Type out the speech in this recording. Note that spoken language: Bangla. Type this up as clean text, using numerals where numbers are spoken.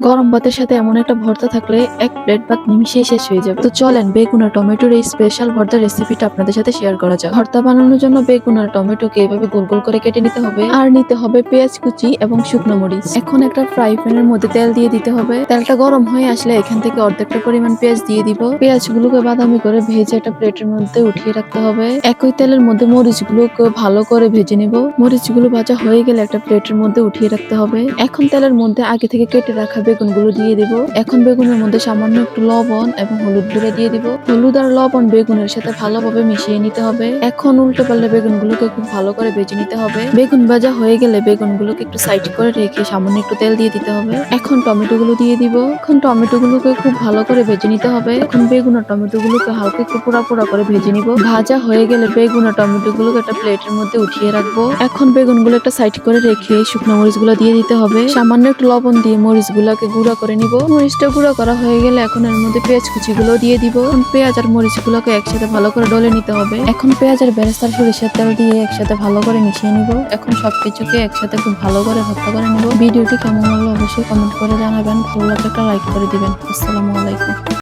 গরম ভাতের সাথে এমন একটা ভর্তা থাকলে এক প্লেট ভাত নিমিশেই শেষ হয়ে যাবে। তো চলেন বেগুন আর টমেটোর এই স্পেশাল ভর্তার রেসিপিটা আপনাদের সাথে শেয়ার করা যাক। ভর্তা বানানোর জন্য বেগুন আর টমেটোকে এভাবে গোল গোল করে কেটে নিতে হবে, আর নিতে হবে পেঁয়াজ কুচি এবং শুকনো মরিচ। এখন একটা ফ্রাই প্যানের মধ্যে তেল দিয়ে দিতে হবে। তেলটা গরম হয়ে আসলে এখান থেকে অর্ধেকটা পরিমাণ পেঁয়াজ দিয়ে দিব। পেঁয়াজগুলোকে বাদামি করে ভেজে একটা প্লেটের মধ্যে উঠিয়ে রাখতে হবে। একই তেলের মধ্যে মরিচগুলোকে ভালো করে ভেজে নিব। মরিচগুলো ভাজা হয়ে গেলে একটা প্লেটের মধ্যে উঠিয়ে রাখতে হবে। এখন তেলের মধ্যে আগে থেকে কেটে রাখা বেগুনগুলো দিয়ে দিব। এখন বেগুনের মধ্যে সামান্য একটু লবণ এবং হলুদ গুঁড়ো দিয়ে দিব। হলুদ আর লবণ বেগুনের সাথে ভালোভাবে মিশিয়ে নিতে হবে। এখন উল্টে পাল্টে বেগুনগুলোকে খুব ভালো করে ভেজে নিতে হবে। বেগুন ভাজা হয়ে গেলে বেগুনগুলোকে একটু সাইড করে রেখে সামান্য একটু তেল দিয়ে দিতে হবে। এখন টমেটো গুলো দিয়ে দিব। এখন টমেটো গুলোকে খুব ভালো করে ভেজে নিতে হবে। এখন বেগুন আর টমেটো গুলোকে হালকা একটু পোড়া পোড়া করে ভেজে নিব। ভাজা হয়ে গেলে বেগুন আর টমেটো গুলোকে একটা প্লেটের মধ্যে উঠিয়ে রাখবো। এখন বেগুনগুলো একটা সাইড করে রেখে শুকনো মরিচ গুলো দিয়ে দিতে হবে। সামান্য একটু লবণ দিয়ে মরিচ গুলাকে গুঁড়া করে নিব। মরিচটা গুঁড়া করা হয়ে গেলে এখন এর মধ্যে পেঁয়াজ কুচি গুলো দিয়ে দিব। এখন পেঁয়াজ আর মরিচ গুলোকে একসাথে ভালো করে ডলে নিতে হবে। এখন পেঁয়াজ আর বেরেস্তার সরিষার তেল দিয়ে একসাথে ভালো করে মিশিয়ে নিব। এখন সবকিছুকে একসাথে খুব ভালো করে ভর্তা করে নিব। ভিডিওটি কেমন হলো অবশ্যই কমেন্ট করে জানাবেন। ভালো লাগলে একটা লাইক করে দিবেন। আসসালামু আলাইকুম।